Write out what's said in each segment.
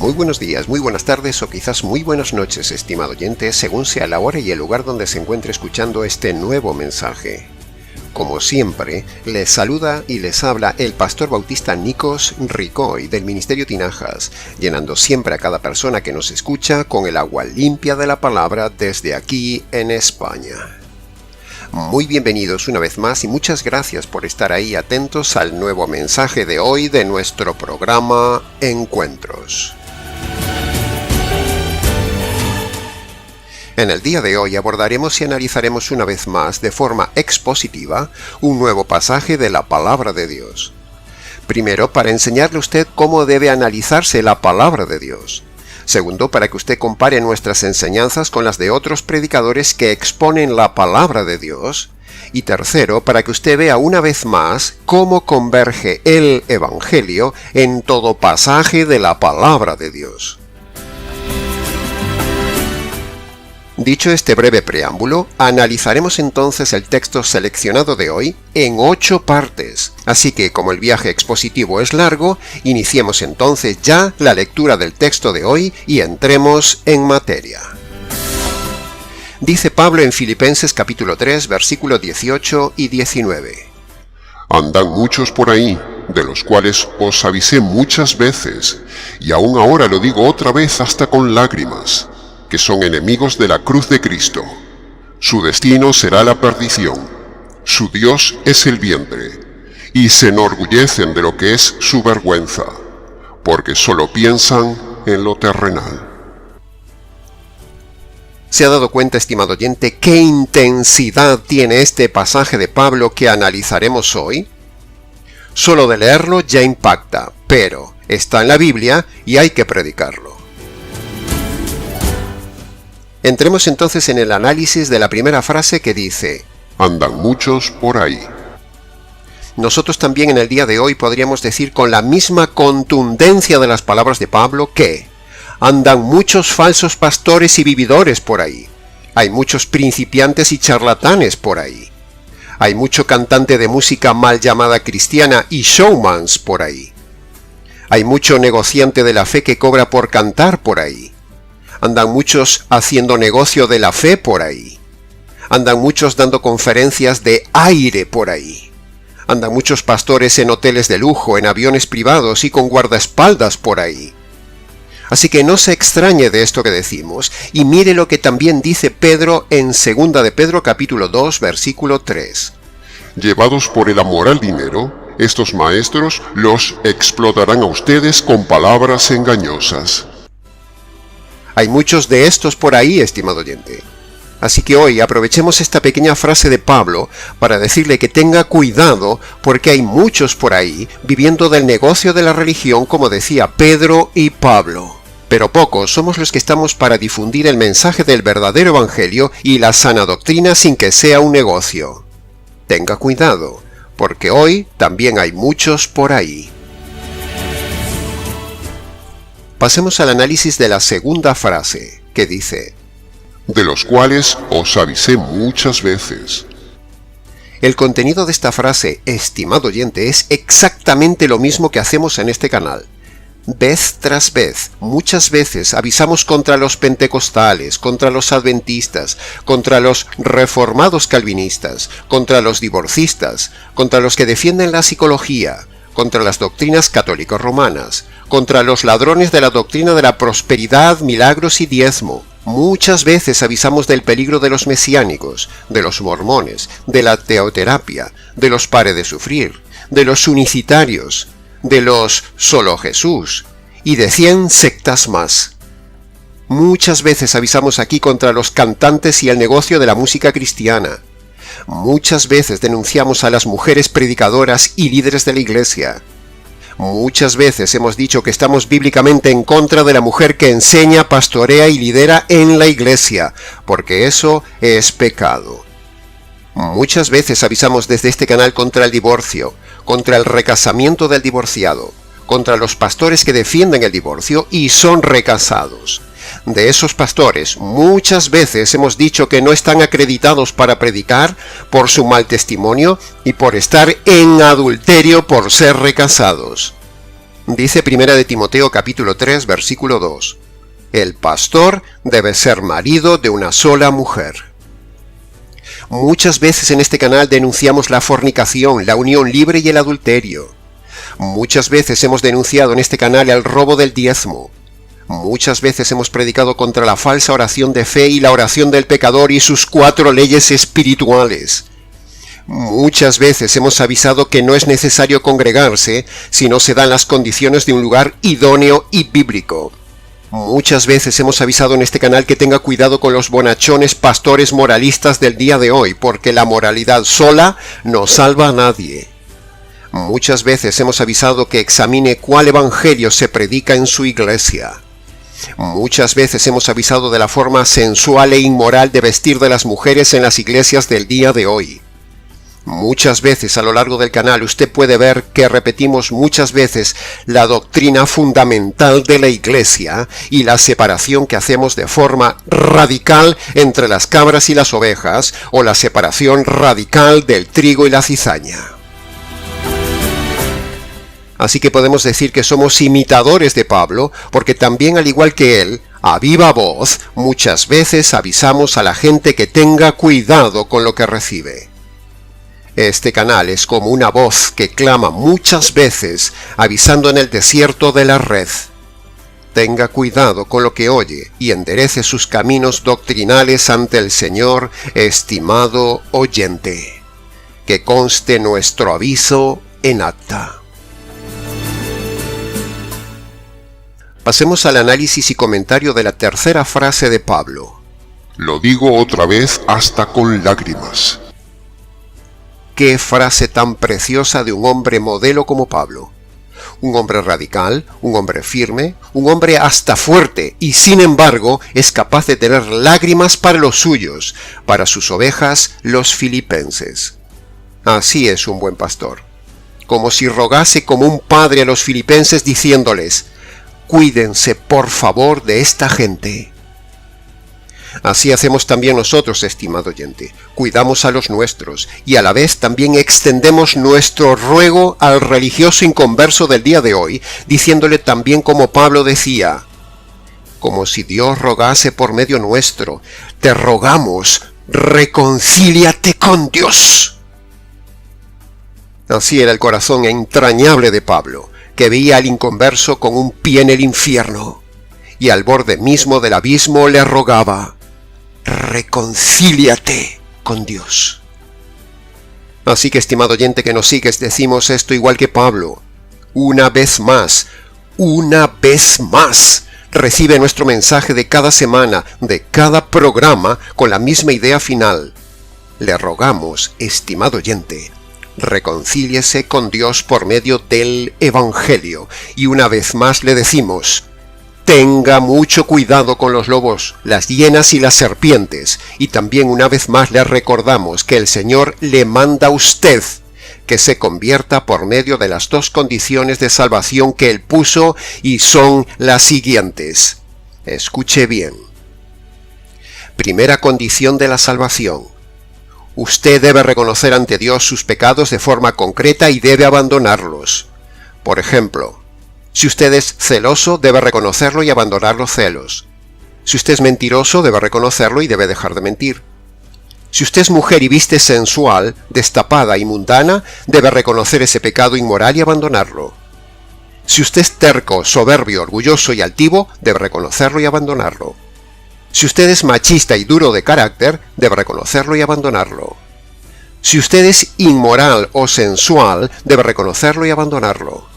Muy buenos días, muy buenas tardes o quizás muy buenas noches, estimado oyente, según sea la hora y el lugar donde se encuentre escuchando este nuevo mensaje. Como siempre, les saluda y les habla el pastor bautista Nikos Ricoy del Ministerio Tinajas, llenando siempre a cada persona que nos escucha con el agua limpia de la palabra desde aquí en España. Muy bienvenidos una vez más y muchas gracias por estar ahí atentos al nuevo mensaje de hoy de nuestro programa Encuentros. En el día de hoy abordaremos y analizaremos una vez más de forma expositiva un nuevo pasaje de la Palabra de Dios. Primero, para enseñarle a usted cómo debe analizarse la Palabra de Dios. Segundo, para que usted compare nuestras enseñanzas con las de otros predicadores que exponen la Palabra de Dios. Y tercero, para que usted vea una vez más cómo converge el Evangelio en todo pasaje de la Palabra de Dios. Dicho este breve preámbulo, analizaremos entonces el texto seleccionado de hoy en 8 partes. Así que, como el viaje expositivo es largo, iniciemos entonces ya la lectura del texto de hoy y entremos en materia. Dice Pablo en Filipenses capítulo 3, versículos 18 y 19. Andan muchos por ahí, de los cuales os avisé muchas veces, y aún ahora lo digo otra vez hasta con lágrimas, que son enemigos de la cruz de Cristo. Su destino será la perdición, su Dios es el vientre, y se enorgullecen de lo que es su vergüenza, porque solo piensan en lo terrenal. ¿Se ha dado cuenta, estimado oyente, qué intensidad tiene este pasaje de Pablo que analizaremos hoy? Solo de leerlo ya impacta, pero está en la Biblia y hay que predicarlo. Entremos entonces en el análisis de la primera frase que dice: Andan muchos por ahí. Nosotros también en el día de hoy podríamos decir con la misma contundencia de las palabras de Pablo que andan muchos falsos pastores y vividores por ahí. Hay muchos principiantes y charlatanes por ahí. Hay mucho cantante de música mal llamada cristiana y showmans por ahí. Hay mucho negociante de la fe que cobra por cantar por ahí. Andan muchos haciendo negocio de la fe por ahí. Andan muchos dando conferencias de aire por ahí. Andan muchos pastores en hoteles de lujo, en aviones privados y con guardaespaldas por ahí. Así que no se extrañe de esto que decimos y mire lo que también dice Pedro en 2 de Pedro capítulo 2 versículo 3. Llevados por el amor al dinero, estos maestros los explotarán a ustedes con palabras engañosas. Hay muchos de estos por ahí, estimado oyente. Así que hoy aprovechemos esta pequeña frase de Pablo para decirle que tenga cuidado porque hay muchos por ahí viviendo del negocio de la religión, como decía Pedro y Pablo. Pero pocos somos los que estamos para difundir el mensaje del verdadero evangelio y la sana doctrina sin que sea un negocio. Tenga cuidado, porque hoy también hay muchos por ahí. Pasemos al análisis de la segunda frase, que dice: de los cuales os avisé muchas veces. El contenido de esta frase, estimado oyente, es exactamente lo mismo que hacemos en este canal. Vez tras vez, muchas veces avisamos contra los pentecostales, contra los adventistas, contra los reformados calvinistas, contra los divorcistas, contra los que defienden la psicología, contra las doctrinas católico-romanas, contra los ladrones de la doctrina de la prosperidad, milagros y diezmo. Muchas veces avisamos del peligro de los mesiánicos, de los mormones, de la teoterapia, de los pare de sufrir, de los unicitarios, de los solo Jesús y de 100 sectas más. Muchas veces avisamos aquí contra los cantantes y el negocio de la música cristiana. Muchas veces denunciamos a las mujeres predicadoras y líderes de la iglesia. Muchas veces hemos dicho que estamos bíblicamente en contra de la mujer que enseña, pastorea y lidera en la iglesia, porque eso es pecado. Muchas veces avisamos desde este canal contra el divorcio, contra el recasamiento del divorciado, contra los pastores que defienden el divorcio y son recasados. De esos pastores, muchas veces hemos dicho que no están acreditados para predicar por su mal testimonio y por estar en adulterio por ser recasados. Dice 1 de Timoteo capítulo 3 versículo 2. El pastor debe ser marido de una sola mujer. Muchas veces en este canal denunciamos la fornicación, la unión libre y el adulterio. Muchas veces hemos denunciado en este canal el robo del diezmo. Muchas veces hemos predicado contra la falsa oración de fe y la oración del pecador y sus 4 leyes espirituales. Muchas veces hemos avisado que no es necesario congregarse si no se dan las condiciones de un lugar idóneo y bíblico. Muchas veces hemos avisado en este canal que tenga cuidado con los bonachones pastores moralistas del día de hoy, porque la moralidad sola no salva a nadie. Muchas veces hemos avisado que examine cuál evangelio se predica en su iglesia. Muchas veces hemos avisado de la forma sensual e inmoral de vestir de las mujeres en las iglesias del día de hoy. Muchas veces a lo largo del canal usted puede ver que repetimos muchas veces la doctrina fundamental de la iglesia y la separación que hacemos de forma radical entre las cabras y las ovejas, o la separación radical del trigo y la cizaña. Así que podemos decir que somos imitadores de Pablo, porque también, al igual que él, a viva voz, muchas veces avisamos a la gente que tenga cuidado con lo que recibe. Este canal es como una voz que clama muchas veces, avisando en el desierto de la red. Tenga cuidado con lo que oye y enderece sus caminos doctrinales ante el Señor, estimado oyente. Que conste nuestro aviso en acta. Pasemos al análisis y comentario de la tercera frase de Pablo. Lo digo otra vez hasta con lágrimas. Qué frase tan preciosa de un hombre modelo como Pablo. Un hombre radical, un hombre firme, un hombre hasta fuerte, y sin embargo es capaz de tener lágrimas para los suyos, para sus ovejas, los filipenses. Así es un buen pastor. Como si rogase como un padre a los filipenses diciéndoles: cuídense por favor de esta gente. Así hacemos también nosotros, estimado oyente. Cuidamos a los nuestros y a la vez también extendemos nuestro ruego al religioso inconverso del día de hoy, diciéndole también como Pablo decía: como si Dios rogase por medio nuestro, te rogamos, reconcíliate con Dios. Así era el corazón entrañable de Pablo, que veía al inconverso con un pie en el infierno, y al borde mismo del abismo le rogaba: reconcíliate con Dios. Así que, estimado oyente que nos sigues, decimos esto igual que Pablo. Una vez más, recibe nuestro mensaje de cada semana, de cada programa, con la misma idea final. Le rogamos, estimado oyente, reconcíliese con Dios por medio del Evangelio. Y una vez más le decimos: tenga mucho cuidado con los lobos, las hienas y las serpientes. Y también una vez más le recordamos que el Señor le manda a usted que se convierta por medio de las 2 condiciones de salvación que Él puso, y son las siguientes. Escuche bien. Primera condición de la salvación: usted debe reconocer ante Dios sus pecados de forma concreta y debe abandonarlos. Por ejemplo, si usted es celoso, debe reconocerlo y abandonar los celos. Si usted es mentiroso, debe reconocerlo y debe dejar de mentir. Si usted es mujer y viste sensual, destapada y mundana, debe reconocer ese pecado inmoral y abandonarlo. Si usted es terco, soberbio, orgulloso y altivo, debe reconocerlo y abandonarlo. Si usted es machista y duro de carácter, debe reconocerlo y abandonarlo. Si usted es inmoral o sensual, debe reconocerlo y abandonarlo.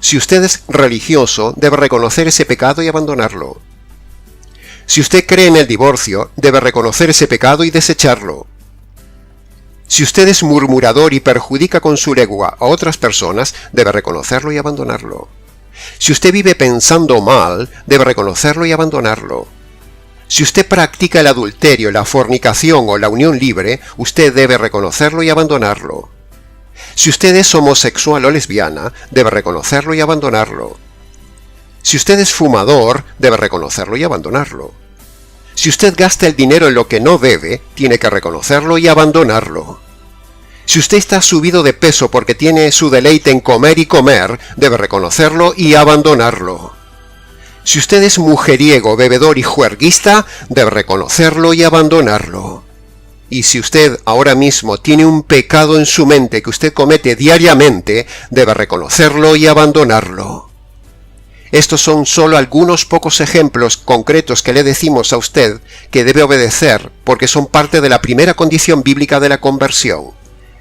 Si usted es religioso, debe reconocer ese pecado y abandonarlo. Si usted cree en el divorcio, debe reconocer ese pecado y desecharlo. Si usted es murmurador y perjudica con su lengua a otras personas, debe reconocerlo y abandonarlo. Si usted vive pensando mal, debe reconocerlo y abandonarlo. Si usted practica el adulterio, la fornicación o la unión libre, usted debe reconocerlo y abandonarlo. Si usted es homosexual o lesbiana, debe reconocerlo y abandonarlo. Si usted es fumador, debe reconocerlo y abandonarlo. Si usted gasta el dinero en lo que no debe, tiene que reconocerlo y abandonarlo. Si usted está subido de peso porque tiene su deleite en comer y comer, debe reconocerlo y abandonarlo. Si usted es mujeriego, bebedor y juerguista, debe reconocerlo y abandonarlo. Y si usted ahora mismo tiene un pecado en su mente que usted comete diariamente, debe reconocerlo y abandonarlo. Estos son solo algunos pocos ejemplos concretos que le decimos a usted que debe obedecer porque son parte de la primera condición bíblica de la conversión.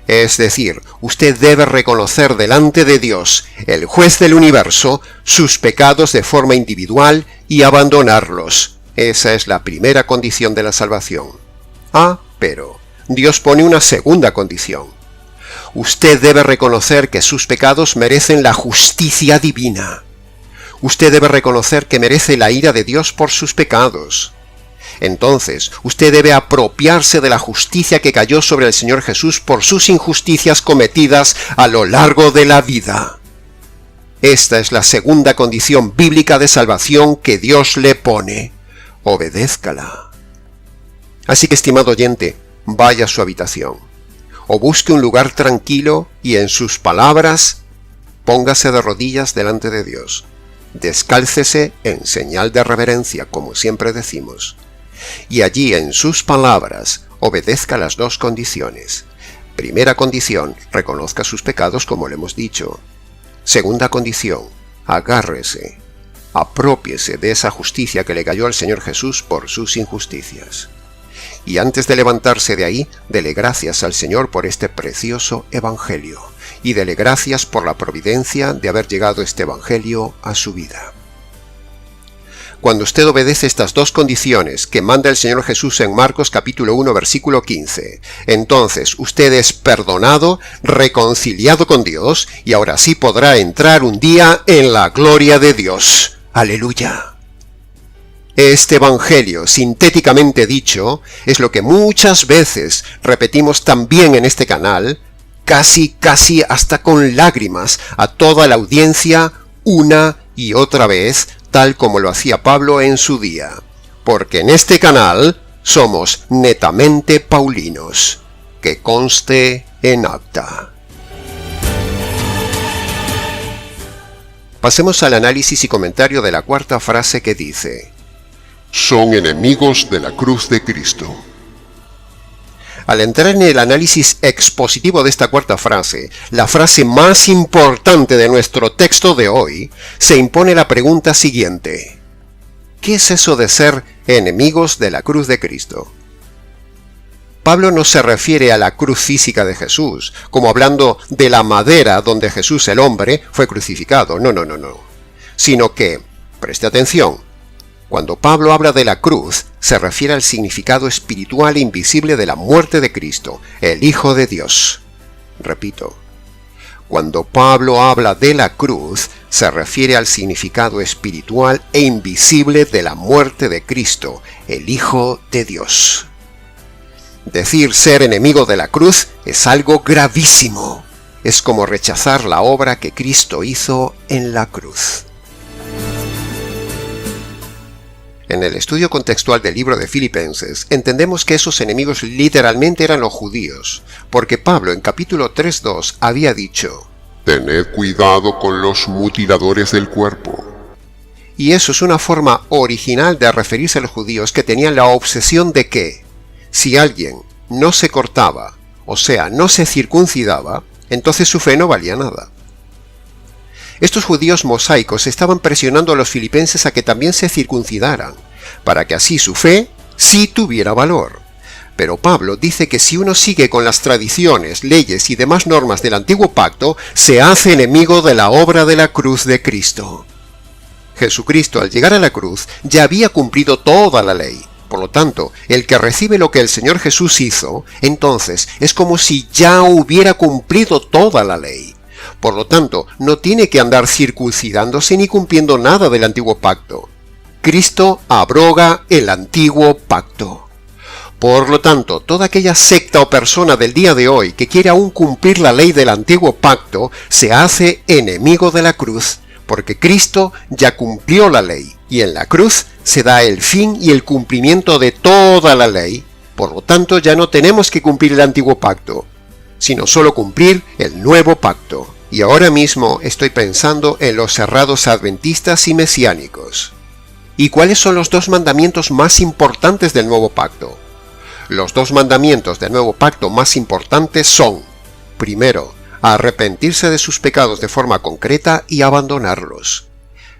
Es decir, usted debe reconocer delante de Dios, el juez del universo, sus pecados de forma individual y abandonarlos. Esa es la primera condición de la salvación. Pero Dios pone una segunda condición. Usted debe reconocer que sus pecados merecen la justicia divina. Usted debe reconocer que merece la ira de Dios por sus pecados. Entonces, usted debe apropiarse de la justicia que cayó sobre el Señor Jesús por sus injusticias cometidas a lo largo de la vida. Esta es la segunda condición bíblica de salvación que Dios le pone. Obedézcala. Así que, estimado oyente, vaya a su habitación, o busque un lugar tranquilo y en sus palabras, póngase de rodillas delante de Dios. Descálcese en señal de reverencia, como siempre decimos. Y allí en sus palabras obedezca las dos condiciones. Primera condición, reconozca sus pecados como le hemos dicho. Segunda condición, agárrese, aprópiese de esa justicia que le cayó al Señor Jesús por sus injusticias. Y antes de levantarse de ahí, dele gracias al Señor por este precioso Evangelio. Y dele gracias por la providencia de haber llegado este Evangelio a su vida. Cuando usted obedece estas dos condiciones que manda el Señor Jesús en Marcos capítulo 1 versículo 15, entonces usted es perdonado, reconciliado con Dios y ahora sí podrá entrar un día en la gloria de Dios. ¡Aleluya! Este Evangelio, sintéticamente dicho, es lo que muchas veces repetimos también en este canal, casi hasta con lágrimas, a toda la audiencia una y otra vez, tal como lo hacía Pablo en su día. Porque en este canal somos netamente paulinos. Que conste en acta. Pasemos al análisis y comentario de la cuarta frase que dice: son enemigos de la cruz de Cristo. Al entrar en el análisis expositivo de esta cuarta frase, la frase más importante de nuestro texto de hoy, se impone la pregunta siguiente: ¿qué es eso de ser enemigos de la cruz de Cristo? Pablo no se refiere a la cruz física de Jesús, como hablando de la madera donde Jesús el hombre fue crucificado, no, sino que, preste atención, cuando Pablo habla de la cruz, se refiere al significado espiritual e invisible de la muerte de Cristo, el Hijo de Dios. Repito, cuando Pablo habla de la cruz, se refiere al significado espiritual e invisible de la muerte de Cristo, el Hijo de Dios. Decir ser enemigo de la cruz es algo gravísimo. Es como rechazar la obra que Cristo hizo en la cruz. En el estudio contextual del libro de Filipenses, entendemos que esos enemigos literalmente eran los judíos, porque Pablo en capítulo 3:2 había dicho: tened cuidado con los mutiladores del cuerpo. Y eso es una forma original de referirse a los judíos que tenían la obsesión de que, si alguien no se cortaba, o sea, no se circuncidaba, entonces su fe no valía nada. Estos judíos mosaicos estaban presionando a los filipenses a que también se circuncidaran, para que así su fe sí tuviera valor. Pero Pablo dice que si uno sigue con las tradiciones, leyes y demás normas del antiguo pacto, se hace enemigo de la obra de la cruz de Cristo. Jesucristo, al llegar a la cruz, ya había cumplido toda la ley. Por lo tanto, el que recibe lo que el Señor Jesús hizo, entonces es como si ya hubiera cumplido toda la ley. Por lo tanto, no tiene que andar circuncidándose ni cumpliendo nada del antiguo pacto. Cristo abroga el antiguo pacto. Por lo tanto, toda aquella secta o persona del día de hoy que quiere aún cumplir la ley del antiguo pacto, se hace enemigo de la cruz, porque Cristo ya cumplió la ley, y en la cruz se da el fin y el cumplimiento de toda la ley. Por lo tanto, ya no tenemos que cumplir el antiguo pacto. sino solo cumplir el nuevo pacto. Y ahora mismo estoy pensando en los cerrados adventistas y mesiánicos. ¿Y cuáles son los dos mandamientos más importantes del nuevo pacto? Los dos mandamientos del nuevo pacto más importantes son: primero, arrepentirse de sus pecados de forma concreta y abandonarlos.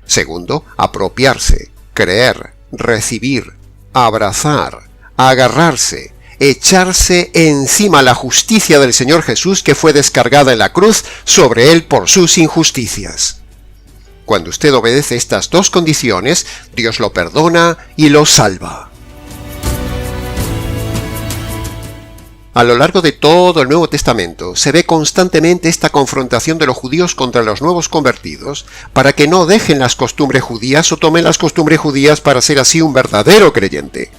Segundo, apropiarse, creer, recibir, abrazar, agarrarse, echarse encima la justicia del Señor Jesús que fue descargada en la cruz sobre él por sus injusticias. Cuando usted obedece estas dos condiciones, Dios lo perdona y lo salva. A lo largo de todo el Nuevo Testamento se ve constantemente esta confrontación de los judíos contra los nuevos convertidos para que no dejen las costumbres judías o tomen las costumbres judías para ser así un verdadero creyente.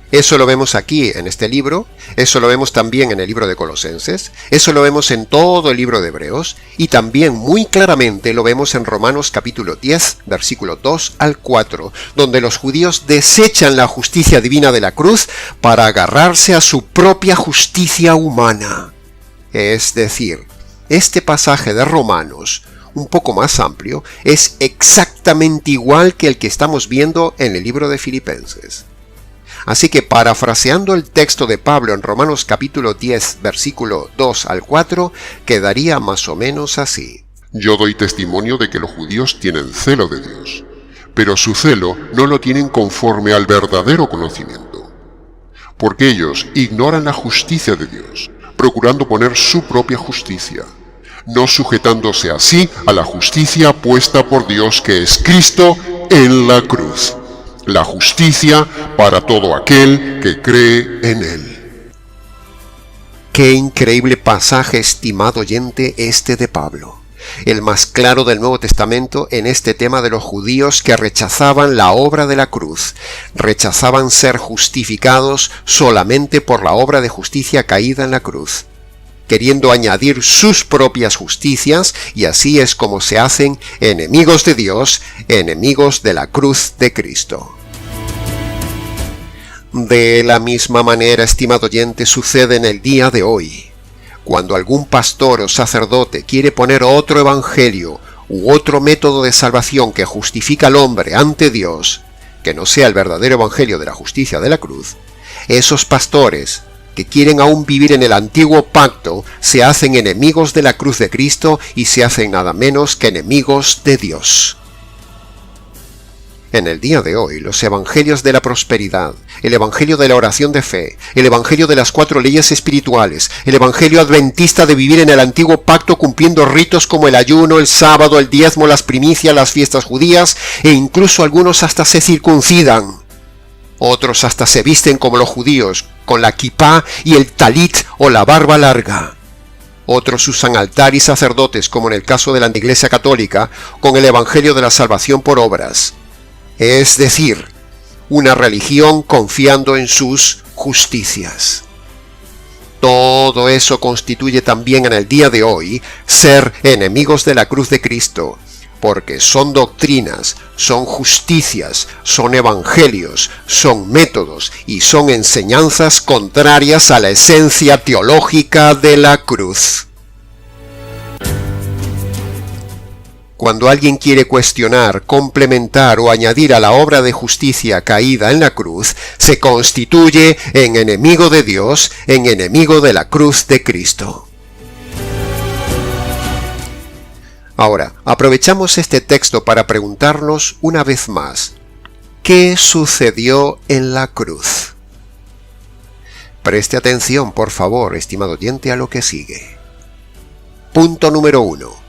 Eso lo vemos aquí en este libro, eso lo vemos también en el libro de Colosenses, eso lo vemos en todo el libro de Hebreos y también muy claramente lo vemos en Romanos capítulo 10, versículo 2 al 4, donde los judíos desechan la justicia divina de la cruz para agarrarse a su propia justicia humana. Es decir, este pasaje de Romanos, un poco más amplio, es exactamente igual que el que estamos viendo en el libro de Filipenses. Así que parafraseando el texto de Pablo en Romanos capítulo 10, versículo 2 al 4, quedaría más o menos así. Yo doy testimonio de que los judíos tienen celo de Dios, pero su celo no lo tienen conforme al verdadero conocimiento, porque ellos ignoran la justicia de Dios, procurando poner su propia justicia, no sujetándose así a la justicia puesta por Dios que es Cristo en la cruz. La justicia para todo aquel que cree en él. Qué increíble pasaje, estimado oyente, este de Pablo. El más claro del Nuevo Testamento en este tema de los judíos que rechazaban la obra de la cruz, rechazaban ser justificados solamente por la obra de justicia caída en la cruz, queriendo añadir sus propias justicias, y así es como se hacen enemigos de Dios, enemigos de la cruz de Cristo. De la misma manera, estimado oyente, sucede en el día de hoy. Cuando algún pastor o sacerdote quiere poner otro evangelio u otro método de salvación que justifica al hombre ante Dios, que no sea el verdadero evangelio de la justicia de la cruz, esos pastores que quieren aún vivir en el antiguo pacto se hacen enemigos de la cruz de Cristo y se hacen nada menos que enemigos de Dios. En el día de hoy, los evangelios de la prosperidad, el evangelio de la oración de fe, el evangelio de las 4 leyes espirituales, el evangelio adventista de vivir en el antiguo pacto cumpliendo ritos como el ayuno, el sábado, el diezmo, las primicias, las fiestas judías, e incluso algunos hasta se circuncidan. Otros hasta se visten como los judíos, con la kipá y el talit o la barba larga. Otros usan altar y sacerdotes, como en el caso de la Iglesia Católica, con el evangelio de la salvación por obras. Es decir, una religión confiando en sus justicias. Todo eso constituye también en el día de hoy ser enemigos de la cruz de Cristo, porque son doctrinas, son justicias, son evangelios, son métodos y son enseñanzas contrarias a la esencia teológica de la cruz. Cuando alguien quiere cuestionar, complementar o añadir a la obra de justicia caída en la cruz, se constituye en enemigo de Dios, en enemigo de la cruz de Cristo. Ahora, aprovechamos este texto para preguntarnos una vez más, ¿qué sucedió en la cruz? Preste atención, por favor, estimado oyente, a lo que sigue. Punto número 1.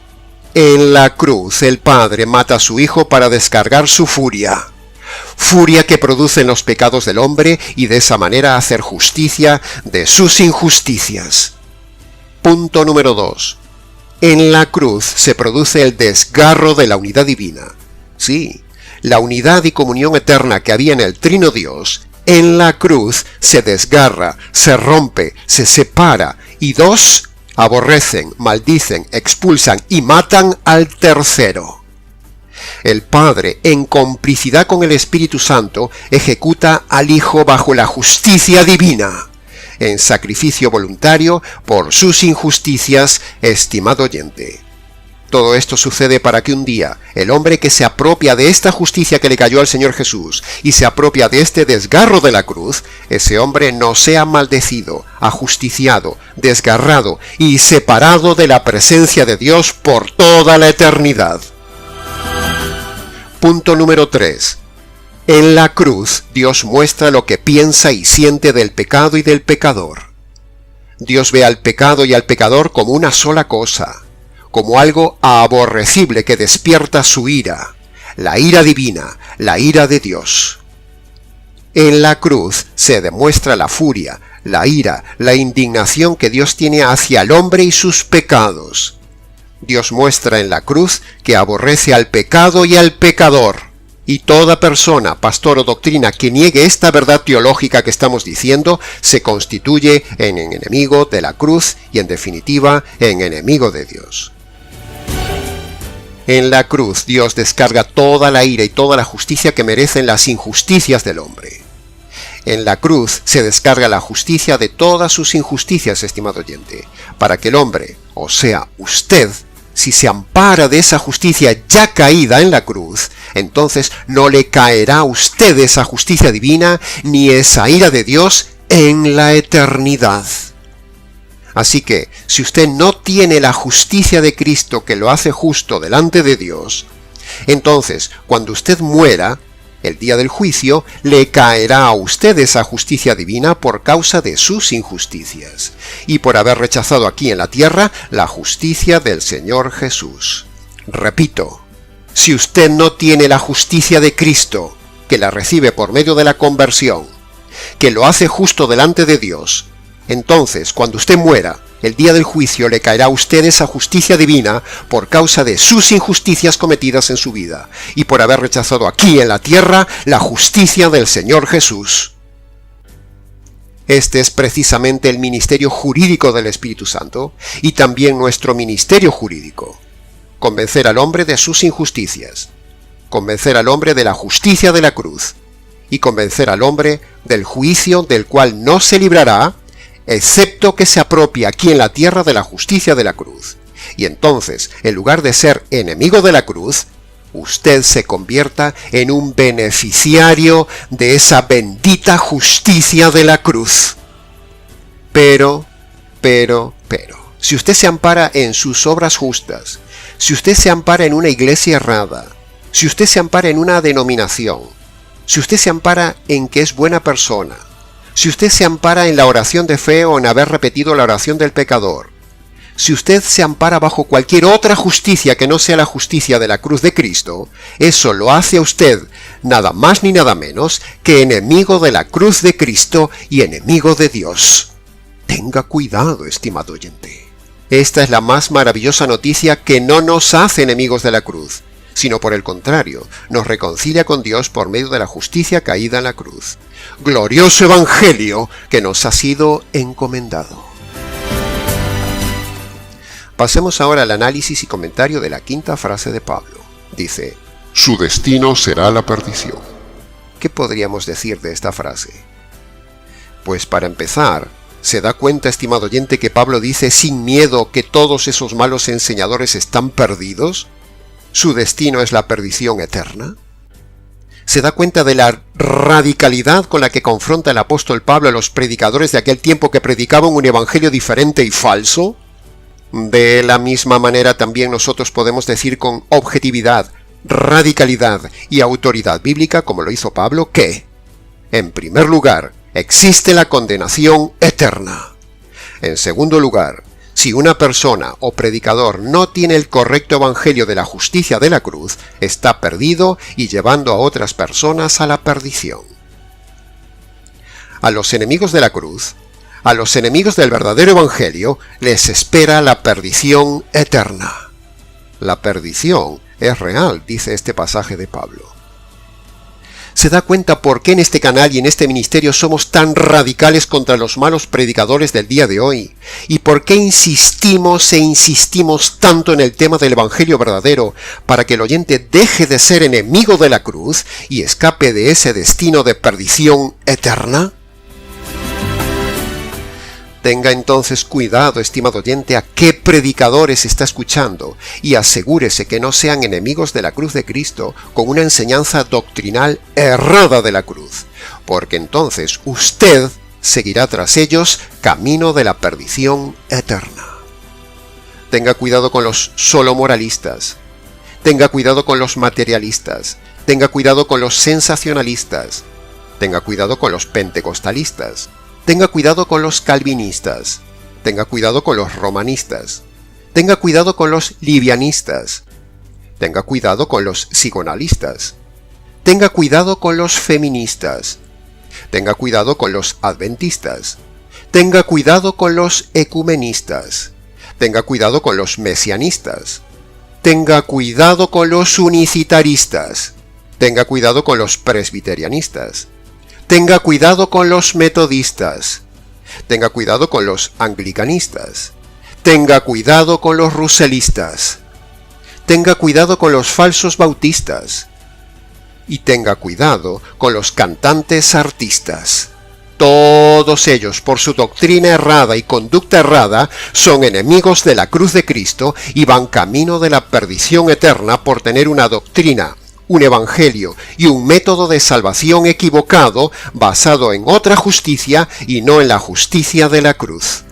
En la cruz el Padre mata a su Hijo para descargar su furia. Furia que produce en los pecados del hombre y de esa manera hacer justicia de sus injusticias. Punto número 2. En la cruz se produce el desgarro de la unidad divina. Sí, la unidad y comunión eterna que había en el Trino Dios, en la cruz se desgarra, se rompe, se separa y dos aborrecen, maldicen, expulsan y matan al tercero. El Padre, en complicidad con el Espíritu Santo, ejecuta al Hijo bajo la justicia divina. en sacrificio voluntario por sus injusticias, estimado oyente. Todo esto sucede para que un día el hombre que se apropia de esta justicia que le cayó al Señor Jesús y se apropia de este desgarro de la cruz, ese hombre no sea maldecido, ajusticiado, desgarrado y separado de la presencia de Dios por toda la eternidad. Punto número 3. En la cruz, Dios muestra lo que piensa y siente del pecado y del pecador. Dios ve al pecado y al pecador como una sola cosa, como algo aborrecible que despierta su ira, la ira divina, la ira de Dios. En la cruz se demuestra la furia, la ira, la indignación que Dios tiene hacia el hombre y sus pecados. Dios muestra en la cruz que aborrece al pecado y al pecador. Y toda persona, pastor o doctrina que niegue esta verdad teológica que estamos diciendo, se constituye en enemigo de la cruz y en definitiva en enemigo de Dios. En la cruz Dios descarga toda la ira y toda la justicia que merecen las injusticias del hombre. En la cruz se descarga la justicia de todas sus injusticias, estimado oyente, para que el hombre, o sea, usted, si se ampara de esa justicia ya caída en la cruz, entonces no le caerá a usted esa justicia divina ni esa ira de Dios en la eternidad. Así que, si usted no tiene la justicia de Cristo que lo hace justo delante de Dios, entonces, cuando usted muera, el día del juicio, le caerá a usted esa justicia divina por causa de sus injusticias, y por haber rechazado aquí en la tierra la justicia del Señor Jesús. Repito, si usted no tiene la justicia de Cristo, que la recibe por medio de la conversión, que lo hace justo delante de Dios, entonces, cuando usted muera, el día del juicio le caerá a usted esa justicia divina por causa de sus injusticias cometidas en su vida y por haber rechazado aquí en la tierra la justicia del Señor Jesús. Este es precisamente el ministerio jurídico del Espíritu Santo y también nuestro ministerio jurídico. Convencer al hombre de sus injusticias, convencer al hombre de la justicia de la cruz y convencer al hombre del juicio del cual no se librará excepto que se apropie aquí en la tierra de la justicia de la cruz. Y entonces, en lugar de ser enemigo de la cruz, usted se convierta en un beneficiario de esa bendita justicia de la cruz. Pero, si usted se ampara en sus obras justas, si usted se ampara en una iglesia errada, si usted se ampara en una denominación, si usted se ampara en que es buena persona, si usted se ampara en la oración de fe o en haber repetido la oración del pecador, si usted se ampara bajo cualquier otra justicia que no sea la justicia de la cruz de Cristo, eso lo hace a usted nada más ni nada menos que enemigo de la cruz de Cristo y enemigo de Dios. Tenga cuidado, estimado oyente. Esta es la más maravillosa noticia que no nos hace enemigos de la cruz, sino por el contrario, nos reconcilia con Dios por medio de la justicia caída en la cruz. Glorioso evangelio que nos ha sido encomendado. Pasemos ahora al análisis y comentario de la quinta frase de Pablo. Dice: su destino será la perdición. ¿Qué podríamos decir de esta frase? Pues para empezar, ¿se da cuenta, estimado oyente, que Pablo dice sin miedo que todos esos malos enseñadores están perdidos? ¿Su destino es la perdición eterna? ¿Se da cuenta de la radicalidad con la que confronta el apóstol Pablo a los predicadores de aquel tiempo que predicaban un evangelio diferente y falso? De la misma manera también nosotros podemos decir con objetividad, radicalidad y autoridad bíblica, como lo hizo Pablo, que, en primer lugar, existe la condenación eterna. En segundo lugar, si una persona o predicador no tiene el correcto evangelio de la justicia de la cruz, está perdido y llevando a otras personas a la perdición. A los enemigos de la cruz, a los enemigos del verdadero evangelio, les espera la perdición eterna. La perdición es real, dice este pasaje de Pablo. ¿Se da cuenta por qué en este canal y en este ministerio somos tan radicales contra los malos predicadores del día de hoy? ¿Y por qué insistimos e insistimos tanto en el tema del evangelio verdadero para que el oyente deje de ser enemigo de la cruz y escape de ese destino de perdición eterna? Tenga entonces cuidado, estimado oyente, a qué predicadores está escuchando y asegúrese que no sean enemigos de la cruz de Cristo con una enseñanza doctrinal errada de la cruz, porque entonces usted seguirá tras ellos camino de la perdición eterna. Tenga cuidado con los solo moralistas, tenga cuidado con los materialistas, tenga cuidado con los sensacionalistas, tenga cuidado con los pentecostalistas, tenga cuidado con los calvinistas, tenga cuidado con los romanistas, tenga cuidado con los livianistas, tenga cuidado con los psicoanalistas, tenga cuidado con los feministas, tenga cuidado con los adventistas, tenga cuidado con los ecumenistas, tenga cuidado con los mesianistas, tenga cuidado con los unicitaristas, tenga cuidado con los presbiterianistas, tenga cuidado con los metodistas, tenga cuidado con los anglicanistas, tenga cuidado con los ruselistas, tenga cuidado con los falsos bautistas y tenga cuidado con los cantantes artistas. Todos ellos, por su doctrina errada y conducta errada, son enemigos de la cruz de Cristo y van camino de la perdición eterna por tener una doctrina, un evangelio y un método de salvación equivocado basado en otra justicia y no en la justicia de la cruz.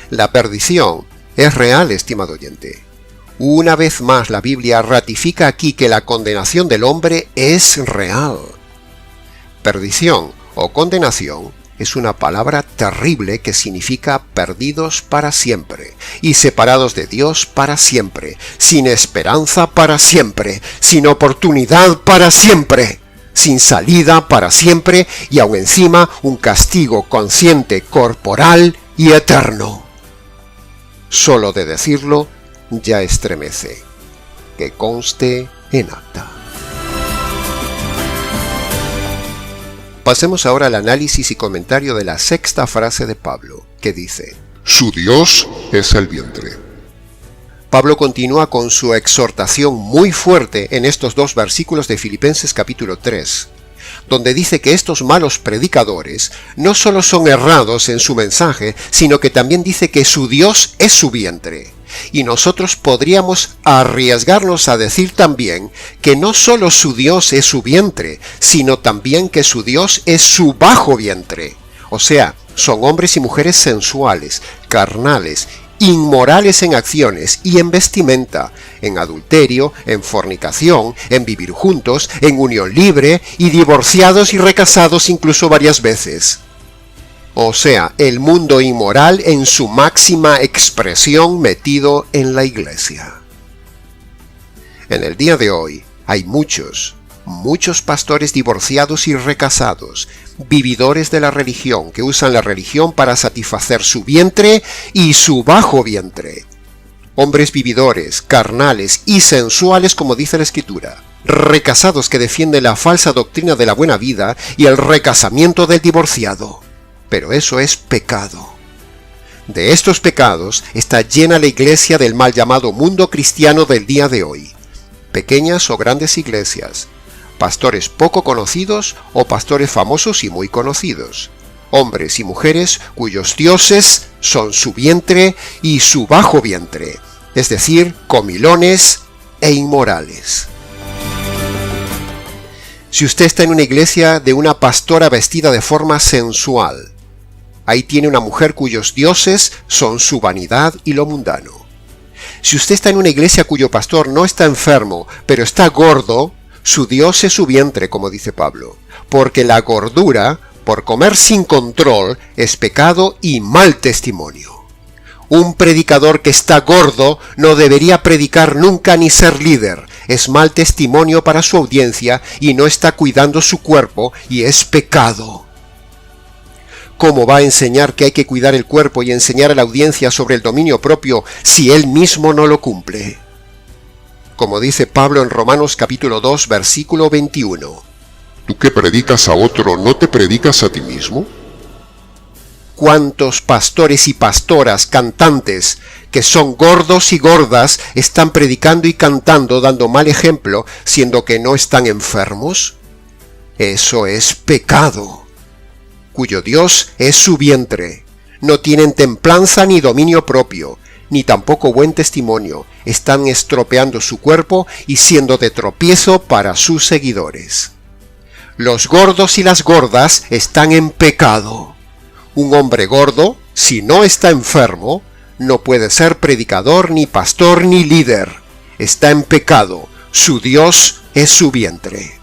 La perdición es real, estimado oyente. Una vez más la Biblia ratifica aquí que la condenación del hombre es real. Perdición o condenación es una palabra terrible que significa perdidos para siempre y separados de Dios para siempre, sin esperanza para siempre, sin oportunidad para siempre, sin salida para siempre y aún encima un castigo consciente, corporal y eterno. Solo de decirlo ya estremece. Que conste en acta. Pasemos ahora al análisis y comentario de la sexta frase de Pablo, que dice: Su Dios es el vientre. Pablo continúa con su exhortación muy fuerte en estos dos versículos de Filipenses capítulo 3, donde dice que estos malos predicadores no solo son errados en su mensaje, sino que también dice que su Dios es su vientre. Y nosotros podríamos arriesgarnos a decir también que no solo su Dios es su vientre, sino también que su Dios es su bajo vientre. O sea, son hombres y mujeres sensuales, carnales, inmorales en acciones y en vestimenta, en adulterio, en fornicación, en vivir juntos, en unión libre y divorciados y recasados incluso varias veces. O sea, el mundo inmoral en su máxima expresión metido en la iglesia. En el día de hoy hay muchos pastores divorciados y recasados, vividores de la religión, que usan la religión para satisfacer su vientre y su bajo vientre. Hombres vividores, carnales y sensuales, como dice la Escritura. Recasados que defienden la falsa doctrina de la buena vida y el recasamiento del divorciado. Pero eso es pecado. De estos pecados está llena la iglesia del mal llamado mundo cristiano del día de hoy. Pequeñas o grandes iglesias, pastores poco conocidos o pastores famosos y muy conocidos, hombres y mujeres cuyos dioses son su vientre y su bajo vientre, es decir, comilones e inmorales. Si usted está en una iglesia de una pastora vestida de forma sensual, ahí tiene una mujer cuyos dioses son su vanidad y lo mundano. Si usted está en una iglesia cuyo pastor no está enfermo, pero está gordo, su Dios es su vientre, como dice Pablo, porque la gordura, por comer sin control, es pecado y mal testimonio. Un predicador que está gordo no debería predicar nunca ni ser líder, es mal testimonio para su audiencia y no está cuidando su cuerpo y es pecado. ¿Cómo va a enseñar que hay que cuidar el cuerpo y enseñar a la audiencia sobre el dominio propio si él mismo no lo cumple? Como dice Pablo en Romanos capítulo 2, versículo 21. ¿Tú que predicas a otro, no te predicas a ti mismo? ¿Cuántos pastores y pastoras, cantantes, que son gordos y gordas, están predicando y cantando dando mal ejemplo, siendo que no están enfermos? Eso es pecado. cuyo Dios es su vientre. No tienen templanza ni dominio propio, ni tampoco buen testimonio. Están estropeando su cuerpo y siendo de tropiezo para sus seguidores. Los gordos y las gordas están en pecado. Un hombre gordo, si no está enfermo, no puede ser predicador, ni pastor, ni líder. Está en pecado. Su Dios es su vientre.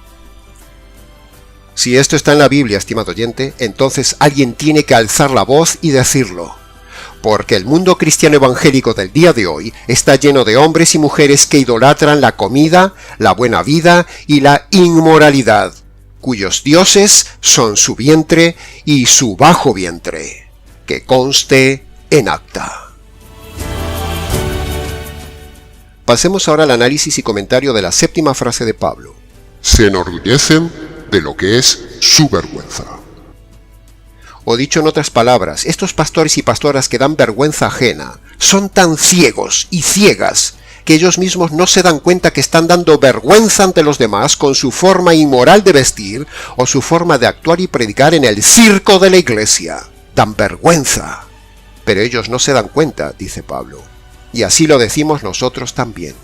Si esto está en la Biblia, estimado oyente, entonces alguien tiene que alzar la voz y decirlo. Porque el mundo cristiano evangélico del día de hoy está lleno de hombres y mujeres que idolatran la comida, la buena vida y la inmoralidad, cuyos dioses son su vientre y su bajo vientre, que conste en acta. Pasemos ahora al análisis y comentario de la séptima frase de Pablo. Se enorgullecen de lo que es su vergüenza. O dicho en otras palabras, estos pastores y pastoras que dan vergüenza ajena son tan ciegos y ciegas que ellos mismos no se dan cuenta que están dando vergüenza ante los demás con su forma inmoral de vestir o su forma de actuar y predicar en el circo de la iglesia. Dan vergüenza. Pero ellos no se dan cuenta, dice Pablo. Y así lo decimos nosotros también.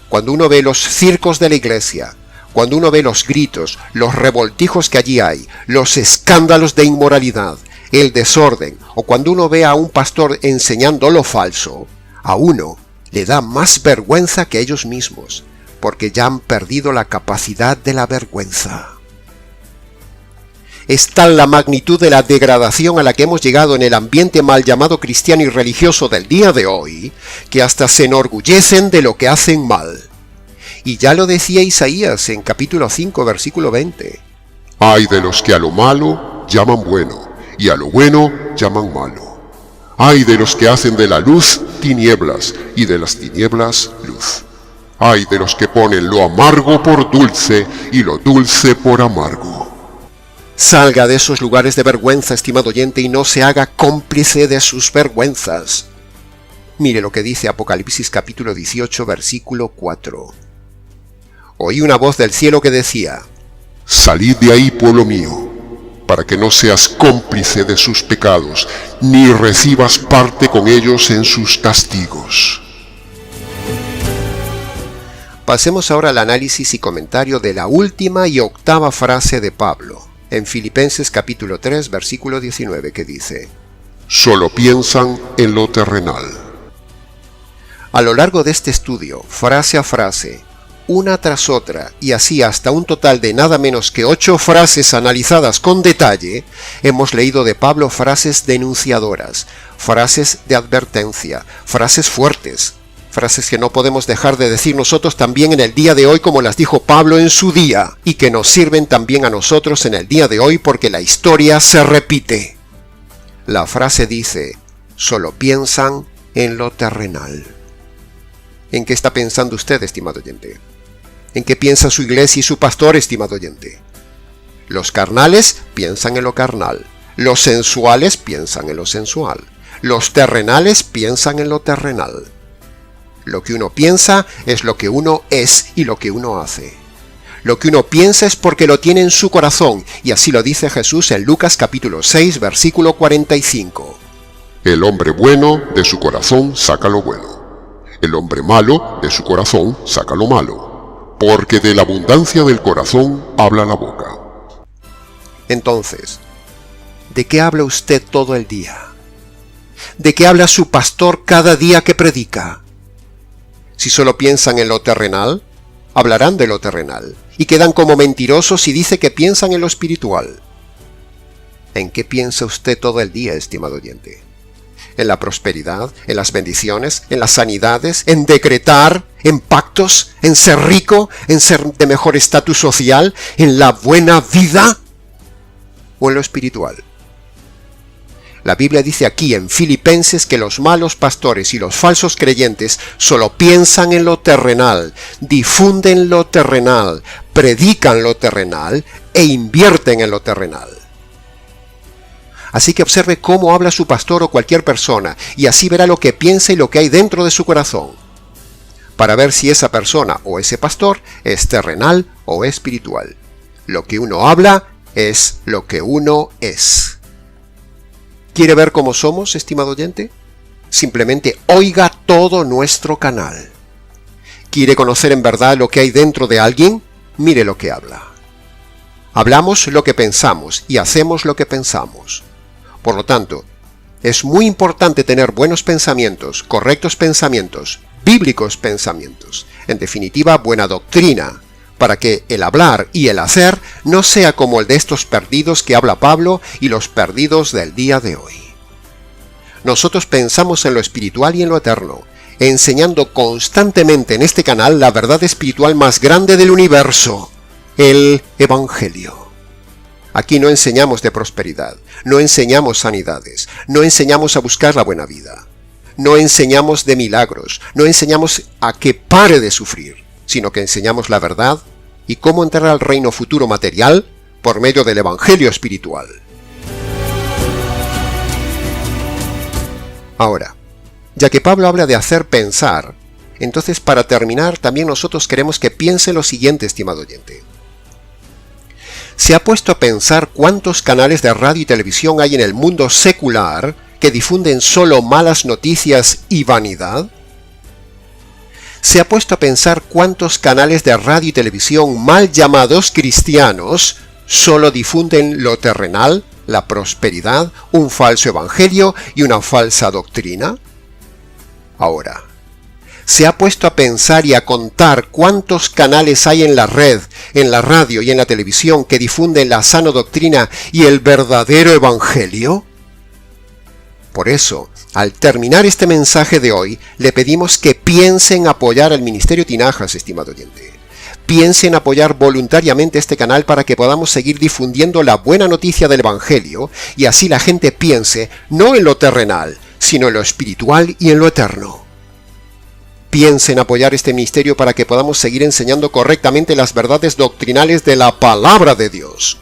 Cuando uno ve los circos de la iglesia, cuando uno ve los gritos, los revoltijos que allí hay, los escándalos de inmoralidad, el desorden, o cuando uno ve a un pastor enseñando lo falso, a uno le da más vergüenza que a ellos mismos, porque ya han perdido la capacidad de la vergüenza. Es tal la magnitud de la degradación a la que hemos llegado en el ambiente mal llamado cristiano y religioso del día de hoy, que hasta se enorgullecen de lo que hacen mal. Y ya lo decía Isaías en capítulo 5, versículo 20. Ay de los que a lo malo llaman bueno, y a lo bueno llaman malo. Ay de los que hacen de la luz tinieblas, y de las tinieblas luz. Ay de los que ponen lo amargo por dulce, y lo dulce por amargo. Salga de esos lugares de vergüenza, estimado oyente, y no se haga cómplice de sus vergüenzas. Mire lo que dice Apocalipsis capítulo 18, versículo 4. Oí una voz del cielo que decía: Salid de ahí, pueblo mío, para que no seas cómplice de sus pecados, ni recibas parte con ellos en sus castigos. Pasemos ahora al análisis y comentario de la última y octava frase de Pablo, en Filipenses capítulo 3, versículo 19, que dice: Solo piensan en lo terrenal. A lo largo de este estudio, frase a frase, una tras otra, y así hasta un total de nada menos que 8 frases analizadas con detalle, hemos leído de Pablo frases denunciadoras, frases de advertencia, frases fuertes, frases que no podemos dejar de decir nosotros también en el día de hoy como las dijo Pablo en su día, y que nos sirven también a nosotros en el día de hoy porque la historia se repite. La frase dice: solo piensan en lo terrenal. ¿En qué está pensando usted, estimado oyente? ¿En qué piensa su iglesia y su pastor, estimado oyente? Los carnales piensan en lo carnal, los sensuales piensan en lo sensual, los terrenales piensan en lo terrenal. Lo que uno piensa es lo que uno es y lo que uno hace. Lo que uno piensa es porque lo tiene en su corazón, y así lo dice Jesús en Lucas capítulo 6, versículo 45. El hombre bueno de su corazón saca lo bueno. El hombre malo de su corazón saca lo malo. Porque de la abundancia del corazón habla la boca. Entonces, ¿de qué habla usted todo el día? ¿De qué habla su pastor cada día que predica? Si solo piensan en lo terrenal, hablarán de lo terrenal, y quedan como mentirosos si dice que piensan en lo espiritual. ¿En qué piensa usted todo el día, estimado oyente? ¿En la prosperidad, en las bendiciones, en las sanidades, en decretar, en pactos, en ser rico, en ser de mejor estatus social, en la buena vida o en lo espiritual? La Biblia dice aquí en Filipenses que los malos pastores y los falsos creyentes solo piensan en lo terrenal, difunden lo terrenal, predican lo terrenal e invierten en lo terrenal. Así que observe cómo habla su pastor o cualquier persona, y así verá lo que piensa y lo que hay dentro de su corazón, para ver si esa persona o ese pastor es terrenal o espiritual. Lo que uno habla es lo que uno es. ¿Quiere ver cómo somos, estimado oyente? Simplemente oiga todo nuestro canal. ¿Quiere conocer en verdad lo que hay dentro de alguien? Mire lo que habla. Hablamos lo que pensamos y hacemos lo que pensamos. Por lo tanto, es muy importante tener buenos pensamientos, correctos pensamientos, bíblicos pensamientos, en definitiva, buena doctrina, para que el hablar y el hacer no sea como el de estos perdidos que habla Pablo y los perdidos del día de hoy. Nosotros pensamos en lo espiritual y en lo eterno, enseñando constantemente en este canal la verdad espiritual más grande del universo, el Evangelio. Aquí no enseñamos de prosperidad, no enseñamos sanidades, no enseñamos a buscar la buena vida, no enseñamos de milagros, no enseñamos a que pare de sufrir, sino que enseñamos la verdad y cómo entrar al reino futuro material por medio del Evangelio espiritual. Ahora, ya que Pablo habla de hacer pensar, entonces para terminar también nosotros queremos que piense lo siguiente, estimado oyente. ¿Se ha puesto a pensar cuántos canales de radio y televisión hay en el mundo secular que difunden solo malas noticias y vanidad? ¿Se ha puesto a pensar cuántos canales de radio y televisión mal llamados cristianos solo difunden lo terrenal, la prosperidad, un falso evangelio y una falsa doctrina? Ahora, ¿se ha puesto a pensar y a contar cuántos canales hay en la red, en la radio y en la televisión que difunden la sana doctrina y el verdadero evangelio? Por eso, al terminar este mensaje de hoy, le pedimos que piense en apoyar al Ministerio Tinajas, estimado oyente. Piense en apoyar voluntariamente este canal para que podamos seguir difundiendo la buena noticia del evangelio y así la gente piense no en lo terrenal, sino en lo espiritual y en lo eterno. Piense en apoyar este ministerio para que podamos seguir enseñando correctamente las verdades doctrinales de la palabra de Dios.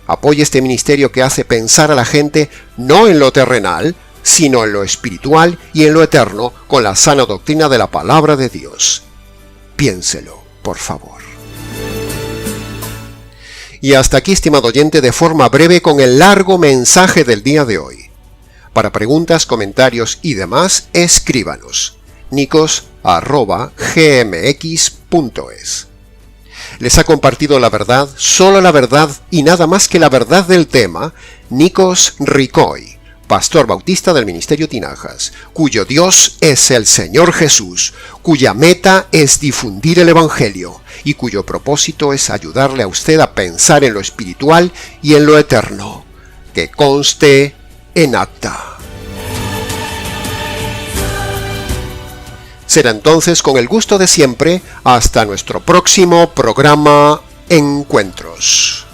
Apoye este ministerio que hace pensar a la gente no en lo terrenal, sino en lo espiritual y en lo eterno con la sana doctrina de la palabra de Dios. Piénselo, por favor. Y hasta aquí, estimado oyente, de forma breve con el largo mensaje del día de hoy. Para preguntas, comentarios y demás, escríbanos. nicos@gmx.es. Les ha compartido la verdad, solo la verdad y nada más que la verdad del tema, Nikos Ricoy, pastor bautista del Ministerio Tinajas, cuyo Dios es el Señor Jesús, cuya meta es difundir el Evangelio y cuyo propósito es ayudarle a usted a pensar en lo espiritual y en lo eterno. Que conste en acta. Será entonces con el gusto de siempre hasta nuestro próximo programa Encuentros.